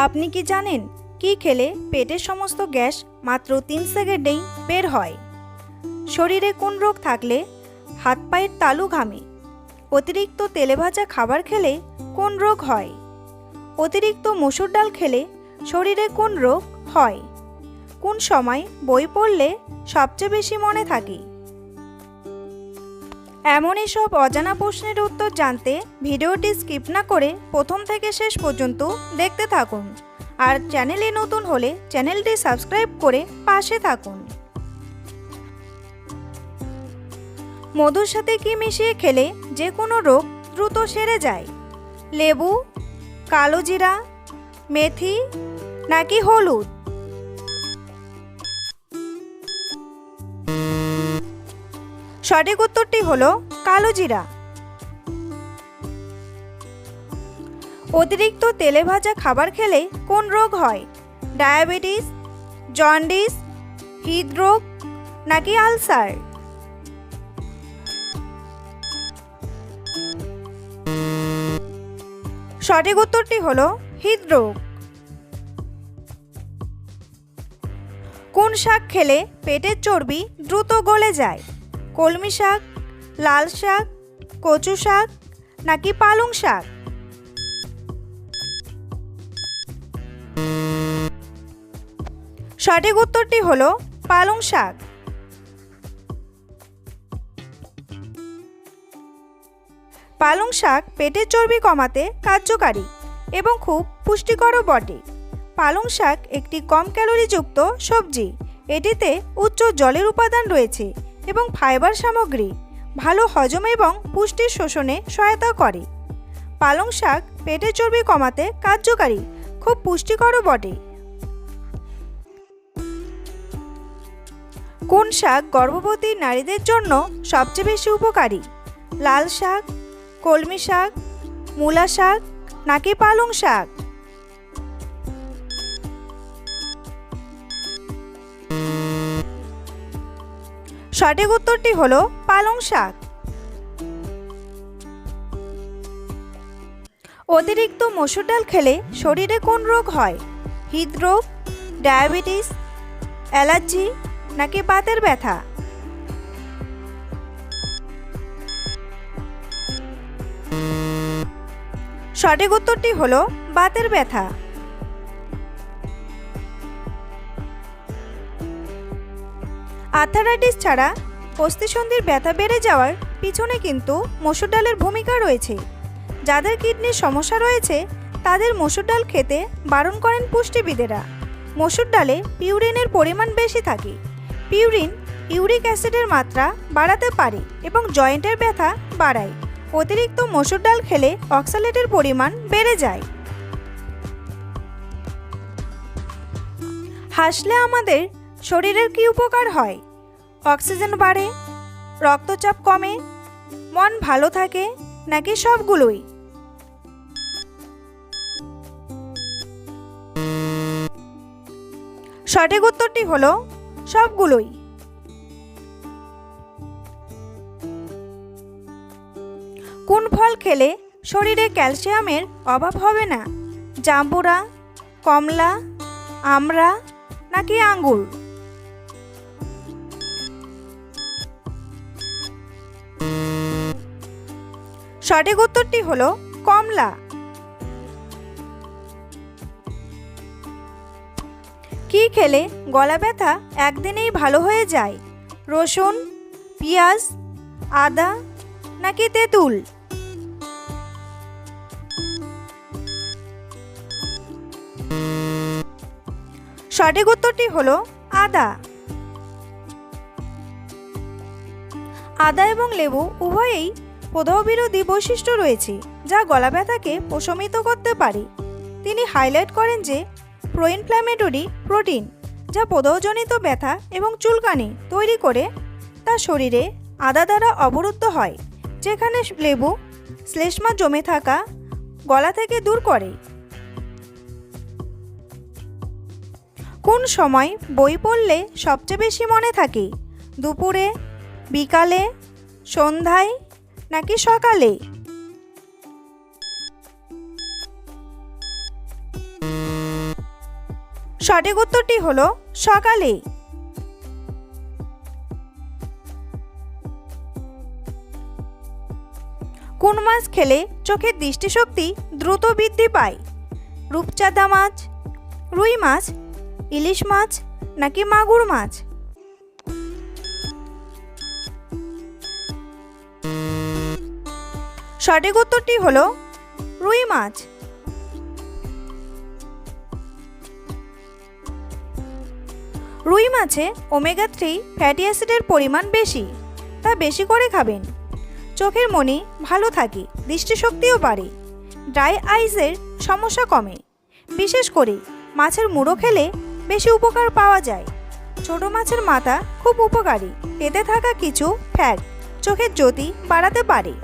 আপনি কি জানেন কি খেলে পেটের সমস্ত গ্যাস মাত্র 3 সেকেন্ডেই বের হয়? শরীরে কোন রোগ থাকলে হাত পায়ের তালু ঘামে? অতিরিক্ত তেলেভাজা খাবার খেলে কোন রোগ হয়? অতিরিক্ত মসুর ডাল খেলে শরীরে কোন রোগ হয়? কোন সময় বই পড়লে সবচেয়ে বেশি মনে থাকে? এমনই সব অজানা প্রশ্নের উত্তর জানতে ভিডিওটি স্কিপ না করে প্রথম থেকে শেষ পর্যন্ত দেখতে থাকুন। আর চ্যানেলে নতুন হলে চ্যানেলটি সাবস্ক্রাইব করে পাশে থাকুন। মধুর সাথে কি মিশিয়ে খেলে যে কোনো রোগ দ্রুত সেরে যায়? লেবু, কালো জিরা, মেথি নাকি হলুদ? সঠিক উত্তরটি হলো কালো জিরা। অতিরিক্ত তেলে ভাজা খাবার খেলে কোন রোগ হয়? ডায়াবেটিস, জন্ডিস, হৃদরোগ নাকি আলসার? সঠিক উত্তরটি হলো হৃদরোগ। কোন শাক খেলে পেটের চর্বি দ্রুত গলে যায়? কলমি শাক, লাল শাক, কচু শাক নাকি পালং শাক? সঠিক উত্তরটি হলো পালং শাক। পালং শাক পেটের চর্বি কমাতে কার্যকারী এবং খুব পুষ্টিকরও বটে। পালং শাক একটি কম ক্যালোরিযুক্ত সবজি। এটিতে উচ্চ জলের উপাদান রয়েছে এবং ফাইবার সামগ্রী ভালো হজম এবং পুষ্টির শোষণে সহায়তা করে। পালং শাক পেটের চর্বি কমাতে কার্যকারী, খুব পুষ্টিকরও বটে। কোন শাক গর্ভবতী নারীদের জন্য সবচেয়ে বেশি উপকারী? লাল শাক, কলমি শাক, মূলা শাক নাকি পালং শাক? সঠিক উত্তরটি হলো পালং শাক। অতিরিক্ত মসুর ডাল খেলে শরীরে কোন রোগ হয়? হৃদরোগ, ডায়াবেটিস, অ্যালার্জি নাকি বাতের ব্যথা? সঠিক উত্তরটি হলো বাতের ব্যথা। আর্থারাইটিস ছাড়া অস্থিসন্ধির ব্যথা বেড়ে যাওয়ার পিছনে কিন্তু মসুর ডালের ভূমিকা রয়েছে। যাদের কিডনির সমস্যা রয়েছে তাদের মসুর ডাল খেতে বারণ করেন পুষ্টিবিদেরা। মসুর ডালে পিউরিনের পরিমাণ বেশি থাকে। পিউরিন ইউরিক অ্যাসিডের মাত্রা বাড়াতে পারে এবং জয়েন্টের ব্যথা বাড়ায়। অতিরিক্ত মসুর ডাল খেলে অক্সালেটের পরিমাণ বেড়ে যায়। হাসলে আমাদের শরীরের কি উপকার হয়? অক্সিজেন বাড়ে, রক্তচাপ কমে, মন ভালো থাকে নাকি সবগুলোই? সঠিক উত্তরটি হলো সবগুলোই। কোন ফল খেলে শরীরে ক্যালসিয়ামের অভাব হবে না? জাম্বুরা, কমলা, আমড়া নাকি আঙ্গুর? সঠিক উত্তরটি হলো কমলা। কি খেলে গলা ব্যথা একদিনেই ভালো হয়ে যায়? রসুন, পেঁয়াজ, আদা নাকি তেঁতুল? সঠিক উত্তরটি হলো আদা। আদা এবং লেবু উভয়েই প্রদাহ বিরোধী বৈশিষ্ট্য রয়েছে যা গলা ব্যথাকে প্রশমিত করতে পারে। তিনি হাইলাইট করেন যে প্রো ইনফ্ল্যামেটরি প্রোটিন যা প্রদাহজনিত ব্যথা এবং চুলকানি তৈরি করে তা শরীরে আদা দ্বারা অবরুদ্ধ হয়, যেখানে লেবু শ্লেষ্মা জমে থাকা গলা থেকে দূর করে। কোন সময় বই পড়লে সবচেয়ে বেশি মনে থাকে? দুপুরে, বিকালে, সন্ধ্যায় নাকি সকালে? সঠিক উত্তরটি হলো সকালে। কোন মাছ খেলে চোখের দৃষ্টিশক্তি দ্রুত বৃদ্ধি পায়? রূপচাঁদা মাছ, রুই মাছ, ইলিশ মাছ নাকি মাগুর মাছ? সঠিক উত্তরটি হলো রুই মাছ। রুই মাছে ওমেগা 3 ফ্যাটি অ্যাসিডের পরিমাণ বেশি, তা বেশি করে খাবেন। চোখের মনি ভালো থাকে, দৃষ্টিশক্তিও বাড়ে, ড্রাই আইজের সমস্যা কমে। বিশেষ করে মাছের মুড়ো খেলে বেশি উপকার পাওয়া যায়। ছোট মাছের মাথা খুব উপকারী, এতে থাকা কিছু ফ্যাট চোখের জ্যোতি বাড়াতে পারে।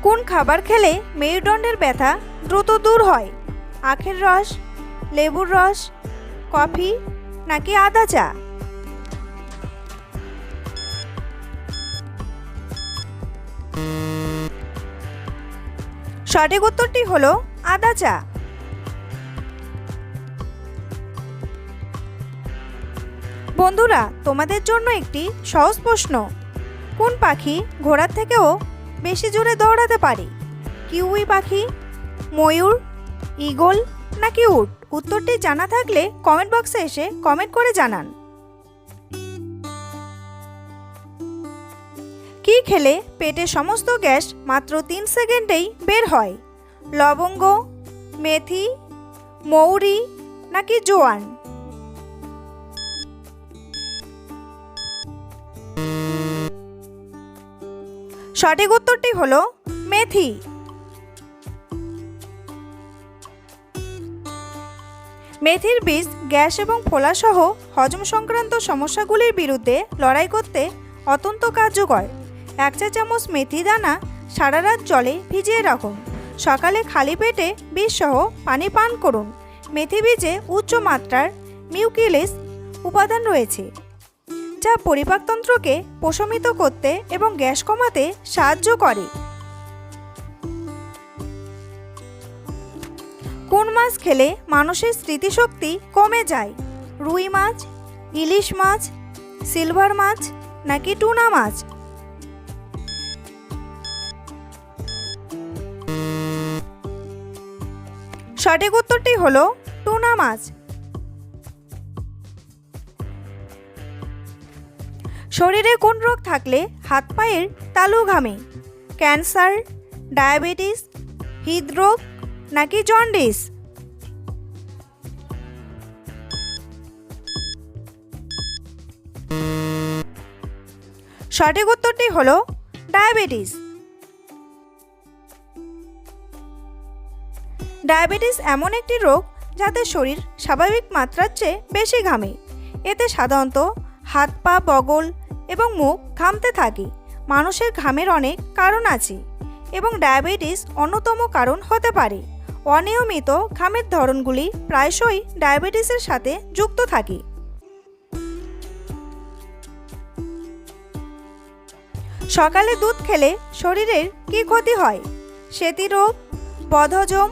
কোন খাবার খেলে মেরুদণ্ডের ব্যথা দ্রুত দূর হয়? আখের রস, লেবুর রস, কফি নাকি আদা চা? সঠিক উত্তরটি হলো আদা চা। বন্ধুরা, তোমাদের জন্য একটি সহজ প্রশ্ন। কোন পাখি ঘোড়ার থেকেও বেশি জোরে দৌড়াতে পারে? কিউই পাখি, ময়ূর, ঈগল নাকি উট? উত্তরটি জানা থাকলে কমেন্ট বক্সে এসে কমেন্ট করে জানান। কি খেলে পেটের সমস্ত গ্যাস মাত্র 3 সেকেন্ডেই বের হয়? লবঙ্গ, মেথি, মৌরি নাকি জোয়ান? সঠিক উত্তরটি হলো মেথি। মেথির বীজ গ্যাস এবং ফোলাসহ হজম সংক্রান্ত সমস্যাগুলির বিরুদ্ধে লড়াই করতে অত্যন্ত কার্যকর। 1 চা চামচ মেথি দানা সারা রাত জলে ভিজিয়ে রাখুন। সকালে খালি পেটে বীজসহ পানি পান করুন। মেথি বীজে উচ্চ মাত্রার মিউকিলেস উপাদান রয়েছে, যা পরিপাকতন্ত্রকে প্রশমিত করতে এবং গ্যাস কমাতে সাহায্য করে। কোন মাছ খেলে মানুষের স্মৃতিশক্তি কমে যায়? রুই মাছ, ইলিশ মাছ, সিলভার মাছ নাকি টুনা মাছ? সঠিক উত্তরটি হলো টুনা মাছ। শরীরে কোন রোগ থাকলে হাত পায়ের তালু ঘামে? ক্যান্সার, ডায়াবেটিস, হৃদরোগ নাকি জন্ডিস? সঠিক উত্তরটি হলো ডায়াবেটিস। ডায়াবেটিস এমন একটি রোগ যাতে শরীর স্বাভাবিক মাত্রার চেয়ে বেশি ঘামে। এতে সাধারণত হাত পা, বগল এবং মুখ ঘামতে থাকে। মানুষের ঘামের অনেক কারণ আছে এবং ডায়াবেটিস অন্যতম কারণ হতে পারে। অনিয়মিত ঘামের ধরনগুলি প্রায়শই ডায়াবেটিসের সাথে যুক্ত থাকে। সকালে দুধ খেলে শরীরের কি ক্ষতি হয়? সেতি রোগ, বদহজম,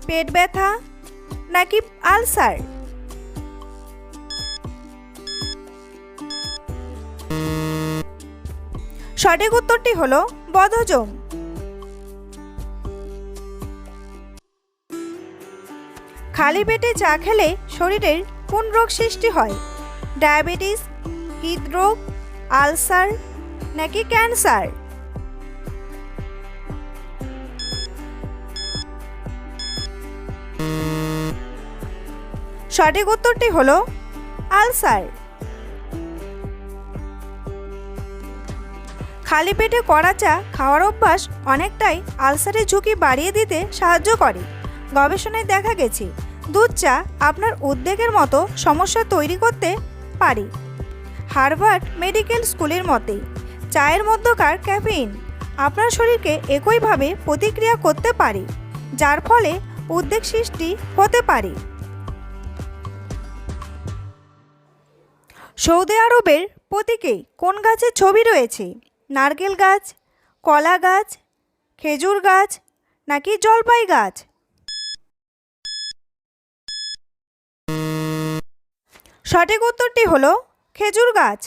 পেট ব্যথা নাকি আলসার? সঠিক উত্তরটি হলো বদহজম। খালি পেটে চা খেলে শরীরের কোন রোগ সৃষ্টি হয়? ডায়াবেটিস, হৃদরোগ, আলসার নাকি ক্যান্সার? সঠিক উত্তরটি হলো আলসার। খালি পেটে কড়া চা খাওয়ার অভ্যাস অনেকটাই আলসারের ঝুঁকি বাড়িয়ে দিতে সাহায্য করে। গবেষণায় দেখা গেছে দুধ চা আপনার উদ্বেগের মতো সমস্যা তৈরি করতে পারে। হার্ভার্ড মেডিকেল স্কুলের মতে চায়ের মধ্যকার ক্যাফেইন আপনার শরীরকে একইভাবে প্রতিক্রিয়া করতে পারে, যার ফলে উদ্বেগ সৃষ্টি হতে পারে। সৌদি আরবের প্রতীকে কোন গাছের ছবি রয়েছে? নারকেল গাছ, কলা গাছ, খেজুর গাছ নাকি জলপাই গাছ? সঠিক উত্তরটি হলো খেজুর গাছ।